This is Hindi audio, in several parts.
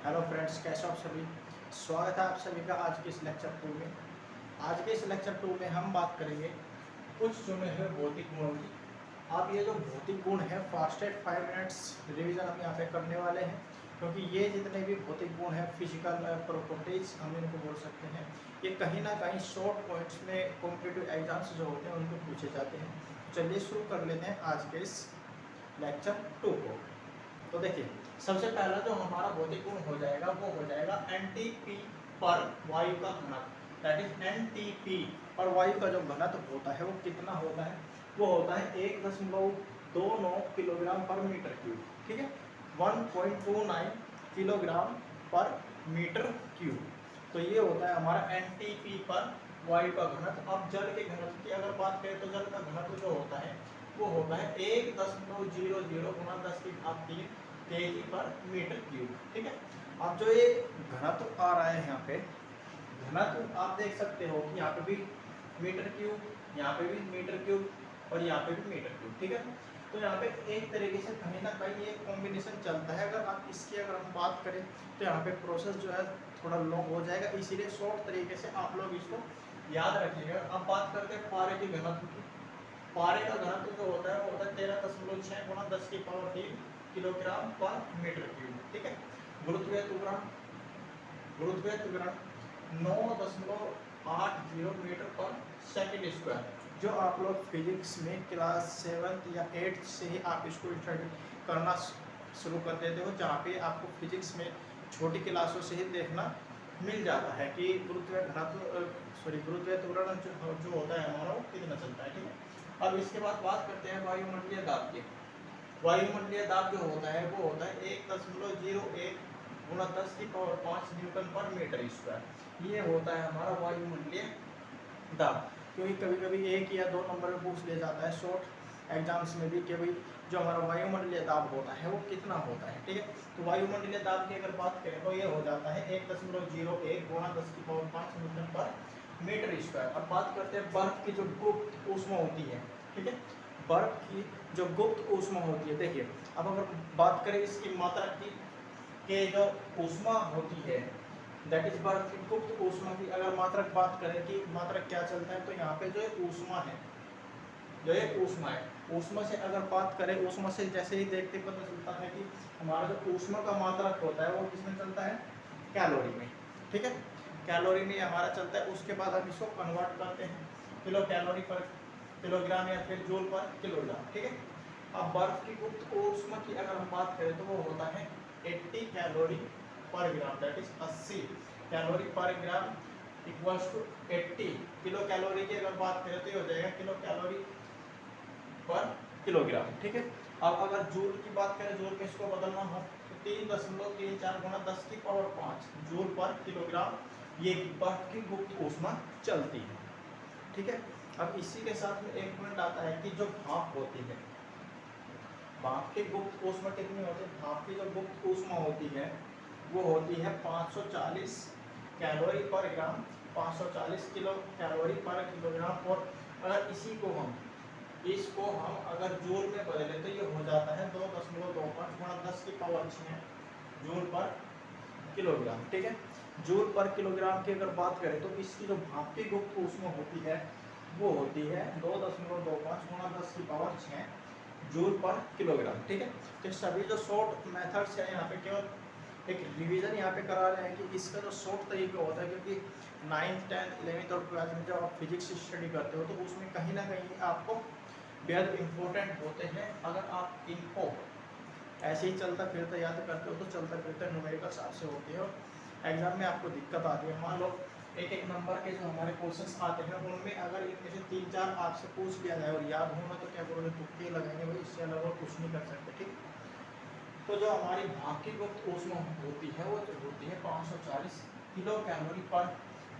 हेलो फ्रेंड्स, कैसे हो आप सभी। स्वागत है आप सभी का आज के इस लेक्चर 2 में। आज के इस लेक्चर 2 में हम बात करेंगे कुछ चुने हुए भौतिक गुणों की। आप ये जो भौतिक गुण है फास्टेड 5 मिनट्स रिवीजन हम यहाँ पे करने वाले हैं, क्योंकि ये जितने भी भौतिक गुण हैं, फिजिकल प्रॉपर्टीज हम इनको बोल सकते हैं, ये कहीं ना कहीं शॉर्ट पॉइंट्स में कॉम्पिटिटिव एग्जाम्स जो होते हैं उनको पूछे जाते हैं। चलिए शुरू कर लेते हैं आज के इस लेक्चर 2 को। तो देखिए, सबसे पहला जो हमारा भौतिक गुण हो जाएगा वो हो जाएगा एनटीपी पर वायु का घनत्व। दैट इज एनटीपी पर वायु का जो घनत्व होता है वो कितना होता है, वो होता है 1.29 किलोग्राम पर मीटर क्यूब। ठीक है, 1.29 किलोग्राम पर मीटर क्यूब। तो ये होता है हमारा एनटीपी पर वायु का घनत्व। अब जल के घनत्व की अगर बात करें तो जल का घनत्व जो होता है वो होता है 1.00 गुणा 10⁻³ kg पर मीटर क्यूब। ठीक है, अब जो ये घनत्व आ रहा है यहाँ पे, घनत्व आप देख सकते हो कि यहाँ पे भी मीटर क्यूब, यहाँ पे भी मीटर क्यूब और यहाँ पे भी मीटर क्यूब। ठीक है, तो यहाँ पे एक तरीके से कहीं ना कहीं ये कॉम्बिनेशन चलता है। अगर आप इसकी अगर हम बात करें तो यहाँ पे प्रोसेस जो है थोड़ा लॉन्ग हो जाएगा, इसीलिए शॉर्ट तरीके से आप लोग इसको याद रखिएगा। अब बात करते हैं पारे के घनत्व की। पारे का घनत्व जो होता है वो होता है 13.6 गुणा 10⁻³ किलोग्राम पर मीटर क्यूब। ठीक है, गुरुत्वीय त्वरण 9.80 मीटर पर सेकंड स्क्वायर। जो आप लोग फिजिक्स में क्लास 7 या 8 से ही आप इसको स्टडी करना शुरू कर देते हो, जहाँ पे आपको फिजिक्स में छोटी क्लासों से ही देखना मिल जाता है कि गुरुत्वीय त्वरण जो होता है हमारा वो कितना चलता है। ठीक है, अब इसके बाद बात करते हैं वायुमंडलीय दाब की। वायुमंडलीय दाब जो होता है वो होता है 1.01 गुणा 10⁵ न्यूटन पर मीटर स्क्वायर। ये होता है हमारा वायुमंडलीय दाब। क्योंकि कभी कभी 1 या 2 नंबर में पूछ लिया जाता है शॉर्ट एग्जाम्स में भी कि भाई जो हमारा वायुमंडलीय दाब होता है वो कितना होता है। ठीक है, तो वायुमंडलीय दाब की अगर बात करें तो ये हो जाता है 1.01 गुणा 10⁵ न्यूटन पर मीटर स्क्वायर। अब बात करते हैं बर्फ की जो गुप्त ऊष्मा होती है। ठीक है, बर्फ की जो गुप्त ऊष्मा होती है, देखिए अब अगर बात करें इसकी मात्रा की के जो ऊष्मा होती है दैट इज बर्फ की गुप्त ऊष्मा की अगर मात्रक बात करें कि मात्रक क्या चलता है, तो यहाँ पे जो ऊष्मा है, जो ये ऊष्मा है, ऊष्मा से अगर बात करें, ऊष्मा से जैसे ही देखते पता चलता है कि हमारा जो ऊष्मा का मात्रक होता है वो किसमें चलता है, कैलोरी में। ठीक है, कैलोरी में हमारा चलता है। उसके बाद हम इसको कन्वर्ट करते हैं किलो कैलोरी पर किलोग्राम या फिर जूल पर किलोग्राम। ठीक है, अब बर्फ की गुप्त ऊष्मा की अगर हम बात करें तो वो होता है 80 कैलोरी पर ग्राम। दैट इज 80 कैलोरी पर ग्राम इक्वल्स टू 80 किलो कैलोरी की अगर बात करें तो ये हो जाएगा किलो कैलोरी पर किलोग्राम। ठीक है, अब अगर जूल की बात करें, जूल में इसको बदलना हो तो 3.34 गुणा 10⁵ जूल पर किलोग्राम ये बर्फ की गुप्त ऊष्मा चलती है। ठीक है, अब इसी के साथ में एक पॉइंट आता है कि जो भाप होती है, भाप की गुप्त ऊष्मा कितनी होती है, भाप की जो गुप्त ऊष्मा होती है वो होती है 540 कैलोरी पर ग्राम, 540 किलो कैलोरी पर किलोग्राम। और अगर इसको हम अगर जूल में बदलें तो ये हो जाता है 2.25 गुणा 10⁻6 जूल पर किलोग्राम। ठीक है, जूल पर किलोग्राम की अगर बात करें तो इसकी जो भाप की गुप्त ऊष्मा होती है वो होती है 2.25 गुणा 10⁻6 जूल पर किलोग्राम। ठीक है, तो सभी जो शॉर्ट मेथड्स है यहाँ पे केवल एक रिवीजन यहाँ पे करा रहे हैं कि इसका जो शॉर्ट तरीका होता है, क्योंकि 9th 10th 11th और 12th में जब आप फिजिक्स स्टडी करते हो तो उसमें कहीं ना कहीं आपको बेहद इम्पोर्टेंट होते हैं। अगर आप इनको ऐसे ही चलता फिरता याद करते हो तो चलता फिरता न्यूमेरिकल्स आपसे होते हैं और एग्जाम में आपको दिक्कत आती है। मान लो एक नंबर के जो हमारे क्वेश्चंस आते हैं उनमें अगर इनमें से 3-4 आपसे पूछ लिया जाए और याद होना तो क्या करोगे, तुक्के लगाएंगे भाई, इससे अलावा कुछ नहीं कर सकते। ठीक, तो जो हमारी भाप की गुप्त ऊष्मा होती है वो जो होती है 540 किलो कैलोरी पर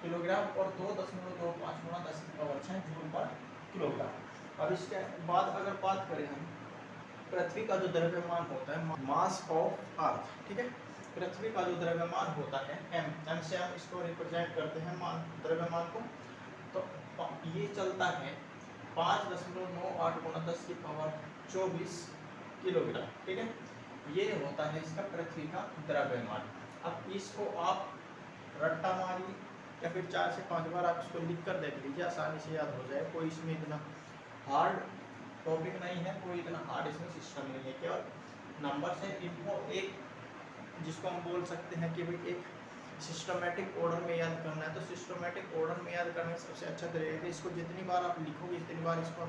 किलोग्राम और 2.25 गुणा 10⁻6 जूल पर किलोग्राम। अब इसके बाद अगर बात करें हम पृथ्वी का जो द्रव्यमान होता है, मास ऑफ अर्थ। ठीक है, पृथ्वी का जो द्रव्यमान होता है एम से हम इसको रिप्रेजेंट करते हैं द्रव्यमान को, तो ये चलता है 5.98 गुणा 10⁻24 किलोग्राम। ठीक है, ये होता है इसका पृथ्वी का द्रव्यमान। अब इसको आप रट्टा मारिए या फिर 4 से 5 बार आप इसको लिख कर देख लीजिए, आसानी से याद हो जाए। कोई इसमें इतना हार्ड टॉपिक नहीं है, कोई इतना हार्ड इसमें सिस्टम नहीं है, केवल नंबर से इनको एक जिसको हम बोल सकते हैं कि भाई एक सिस्टमेटिक ऑर्डर में याद करना है। तो सिस्टमेटिक ऑर्डर में याद करने सबसे अच्छा तरीका है इसको जितनी बार आप लिखोगे, जितनी बार इसको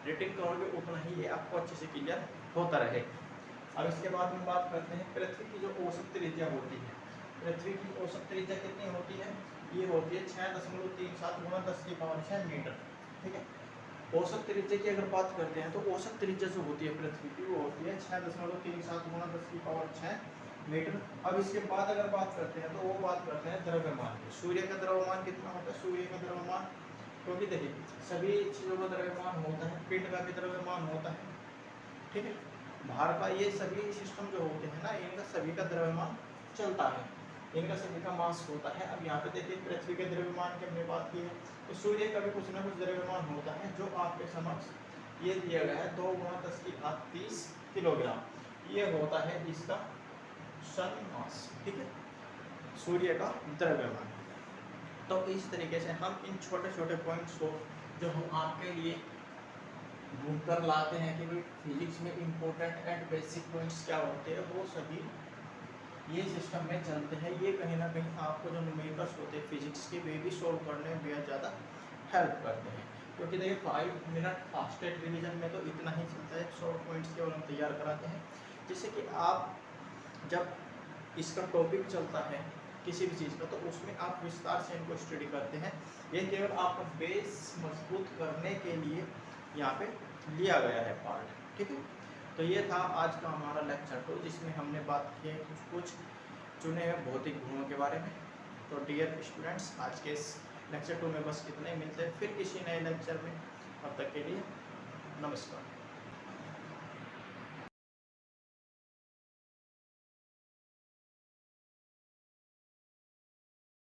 रेटिंग करोगे, उतना ही ये आपको अच्छे से क्लियर होता रहे। अब इसके बाद हम बात करते हैं पृथ्वी की जो औसत त्रिज्या होती है। पृथ्वी की औसत त्रिज्या कितनी होती है? ये होती है 6.37 गुणा 10⁻6 मीटर। ठीक है, औसत त्रिज्या की अगर बात करते हैं तो औसत त्रिज्या जो होती है पृथ्वी की वो होती है 6.37 गुणा 10⁻6 मीटर। अब इसके बाद अगर बात करते हैं तो वो बात करते हैं द्रव्यमान की। सूर्य का द्रव्यमान कितना होता है? सूर्य का द्रव्यमान, क्योंकि देखिए सभी चीज़ों का द्रव्यमान होता है, पिंड का भी द्रव्यमान होता है, ठीक है, भार का, ये सभी सिस्टम जो होते हैं ना, इनका सभी का द्रव्यमान चलता है, इनका सभी का मास होता है। अब यहाँ पे देखिए पृथ्वी के द्रव्यमान की हमने बात की है, तो सूर्य का भी कुछ ना कुछ द्रव्यमान होता है जो आपके समक्ष ये दिया गया है 2 × 10⁻30 किलोग्राम, ये होता है इसका सन मास। ठीक है, सूर्य का द्रव्यमान। तो इस तरीके से हम इन छोटे छोटे पॉइंट्स को जो हम आपके लिए ढूंढ कर लाते हैं कि भाई फिजिक्स में इम्पोर्टेंट एंड बेसिक पॉइंट्स क्या होते हैं, वो सभी ये सिस्टम में चलते हैं। ये कहीं ना कहीं आपको जो न्यूमेरिकल्स होते हैं फिजिक्स के, वे भी सोल्व करने में बेहद ज़्यादा हेल्प करते हैं। क्योंकि देखिए 5 मिनट फास्टेड रिवीजन में तो इतना ही चलता है, शॉर्ट पॉइंट्स केवल हम तैयार कराते हैं, जिससे कि आप जब इसका टॉपिक चलता है किसी भी चीज़ का तो उसमें आप विस्तार से इनको स्टडी करते हैं। ये केवल आपका बेस मजबूत करने के लिए यहाँ पे लिया गया है पार्ट। ठीक है, तो ये था आज का हमारा लेक्चर 2, जिसमें हमने बात की है कुछ चुने हुए भौतिक गुणों के बारे में। तो डियर स्टूडेंट्स, आज के इस लेक्चर 2 में बस इतने ही, मिलते हैं फिर किसी नए लेक्चर में। तब तक के लिए नमस्कार।